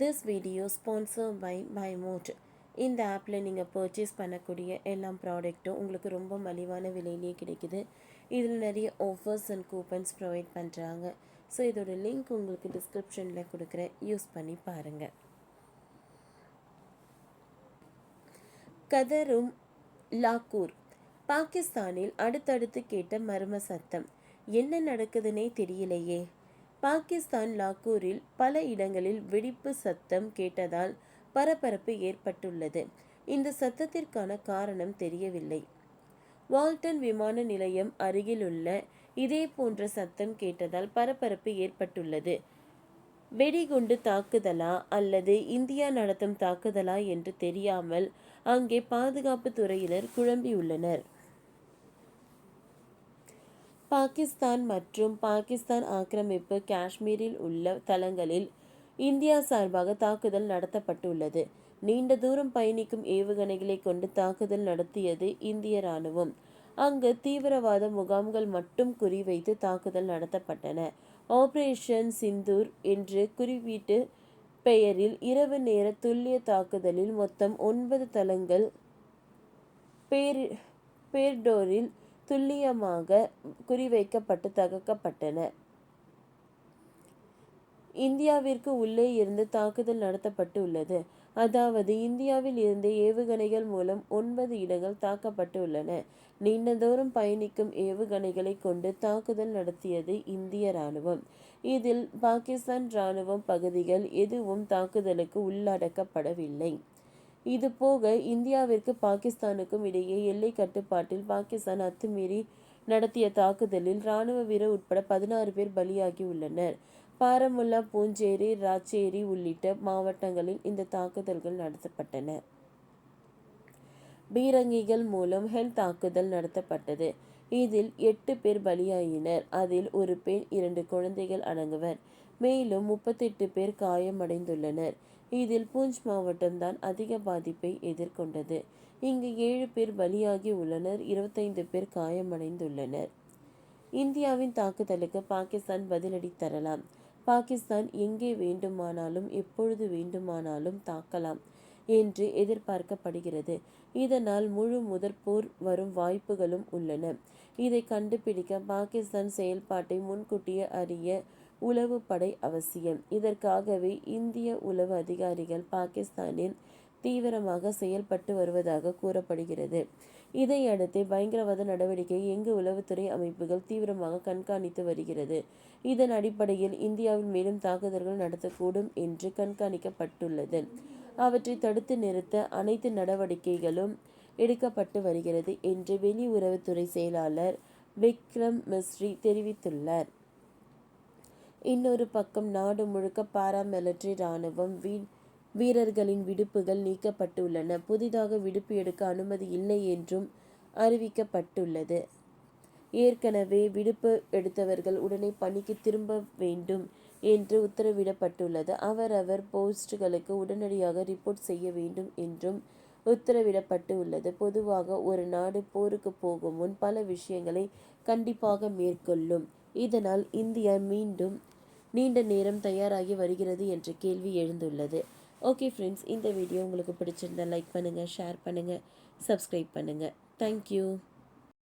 This video sponsor by பைமோட். இந்த ஆப்பில் நீங்கள் பர்ச்சேஸ் பண்ணக்கூடிய எல்லா ப்ராடக்ட்டும் உங்களுக்கு ரொம்ப மலிவான விலையிலேயே கிடைக்குது. இதில் நிறைய ஆஃபர்ஸ் அண்ட் கூப்பன்ஸ் ப்ரொவைட் பண்ணுறாங்க. ஸோ இதோட லிங்க் உங்களுக்கு டிஸ்கிரிப்ஷனில் கொடுக்குறேன், யூஸ் பண்ணி பாருங்கள். கதரும் லாகூர். பாகிஸ்தானில் அடுத்தடுத்து கேட்ட மர்ம சத்தம். என்ன நடக்குதுன்னே தெரியலையே. பாகிஸ்தான் லாகூரில் பல இடங்களில் வெடிப்பு சத்தம் கேட்டதால் பரபரப்பு ஏற்பட்டுள்ளது. இந்த சத்தத்திற்கான காரணம் தெரியவில்லை. வால்டன் விமான நிலையம் அருகிலுள்ள இதே போன்ற சத்தம் கேட்டதால் பரபரப்பு ஏற்பட்டுள்ளது. வெடிகுண்டு தாக்குதலா அல்லது இந்தியா நடத்தும் தாக்குதலா என்று தெரியாமல் அங்கே பாதுகாப்பு துறையினர் குழம்பியுள்ளனர். பாகிஸ்தான் மற்றும் பாகிஸ்தான் ஆக்கிரமிப்பு காஷ்மீரில் உள்ள தளங்களில் இந்தியா சார்பாக தாக்குதல் நடத்தப்பட்டுள்ளது. நீண்ட தூரம் பயணிக்கும் ஏவுகணைகளை கொண்டு தாக்குதல் நடத்தியது இந்திய ராணுவம். அங்கு தீவிரவாத முகாம்கள் மட்டும் குறிவைத்து தாக்குதல் நடத்தப்பட்டன. ஆபரேஷன் சிந்தூர் என்று குறிப்பிட்டு பெயரில் இரவு நேர துல்லிய தாக்குதலில் மொத்தம் 9 தளங்கள் பேர்டோரில் துல்லியமாக குறிவைக்கப்பட்டு தகர்க்கப்பட்டன. இந்தியாவிற்கு உள்ளே இருந்து தாக்குதல் நடத்தப்பட்டு உள்ளது. அதாவது இந்தியாவில் இருந்து ஏவுகணைகள் மூலம் 9 இடங்கள் தாக்கப்பட்டு உள்ளன. நீண்ட தூரம் பயணிக்கும் ஏவுகணைகளை கொண்டு தாக்குதல் நடத்தியது இந்திய ராணுவம். இதில் பாகிஸ்தான் ராணுவம் பகுதிகள் எதுவும் தாக்குதலுக்கு உள்ளடக்கப்படவில்லை. இதுபோக இந்தியாவிற்கு பாகிஸ்தானுக்கும் இடையே எல்லை கட்டுப்பாட்டில் பாகிஸ்தான் அத்துமீறி நடத்திய தாக்குதலில் ராணுவ வீரர் உட்பட 16 பேர் பலியாகி உள்ளனர். பாரமுல்லா, பூஞ்சேரி, ராச்சேரி உள்ளிட்ட மாவட்டங்களில் இந்த தாக்குதல்கள் நடத்தப்பட்டன. பீரங்கிகள் மூலம் ஹெல் தாக்குதல் நடத்தப்பட்டது. இதில் 8 பேர் பலியாயினர். அதில் ஒரு பெண், 2 குழந்தைகள் அடங்குவர். மேலும் 38 பேர் காயமடைந்துள்ளனர். இதில் பூஞ்ச் மாவட்டம்தான் அதிக பாதிப்பை எதிர்கொண்டது. இங்கு 7 பேர் பலியாகி உள்ளனர், 25 பேர் காயமடைந்துள்ளனர். இந்தியாவின் தாக்குதலுக்கு பாகிஸ்தான் பதிலடி தரலாம். பாகிஸ்தான் எங்கே வேண்டுமானாலும் எப்பொழுது வேண்டுமானாலும் தாக்கலாம் என்று எதிர்பார்க்கப்படுகிறது. இதனால் முழு முதற் போர் வரும் வாய்ப்புகளும் உள்ளன. இதை கண்டுபிடிக்க பாகிஸ்தான் செயல்பாட்டை முன்கூட்டியே அறிய உளவு படை அவசியம். இதற்காகவே இந்திய உளவு அதிகாரிகள் பாகிஸ்தானில் தீவிரமாக செயல்பட்டு வருவதாக கூறப்படுகிறது. இதையடுத்து பயங்கரவாத நடவடிக்கை எங்கு உளவுத்துறை அமைப்புகள் தீவிரமாக கண்காணித்து வருகிறது. இதன் அடிப்படையில் இந்தியாவில் மேலும் தாக்குதல்கள் நடத்தக்கூடும் என்று கண்காணிக்கப்பட்டுள்ளது. அவற்றை தடுத்து நிறுத்த அனைத்து நடவடிக்கைகளும் எடுக்கப்பட்டு வருகிறது என்று வெளியுறவுத்துறை செயலாளர் விக்ரம் மிஸ்ரி தெரிவித்துள்ளார். இன்னொரு பக்கம் நாடு முழுக்க பாராமிலிட்டரி ராணுவம் வீரர்களின் விடுப்புகள் நீக்கப்பட்டுள்ளன. புதிதாக விடுப்பு எடுக்க அனுமதி இல்லை என்றும் அறிவிக்கப்பட்டுள்ளது. ஏற்கனவே விடுப்பு எடுத்தவர்கள் உடனே பணிக்கு திரும்ப வேண்டும் என்று உத்தரவிடப்பட்டுள்ளது. அவரவர் போஸ்டுகளுக்கு உடனடியாக ரிப்போர்ட் செய்ய வேண்டும் என்றும் உத்தரவிடப்பட்டு உள்ளது. பொதுவாக ஒரு நாடு போருக்கு போகும் முன் பல விஷயங்களை கண்டிப்பாக மேற்கொள்ளும். இதனால் இந்தியா மீண்டும் நீண்ட நேரம் தயாராகி வருகிறது என்ற கேள்வி எழுந்துள்ளது. ஓகே ஃப்ரெண்ட்ஸ், இந்த வீடியோ உங்களுக்கு பிடிச்சிருந்தா லைக் பண்ணுங்கள், ஷேர் பண்ணுங்கள், சப்ஸ்கிரைப் பண்ணுங்கள். தேங்க்யூ.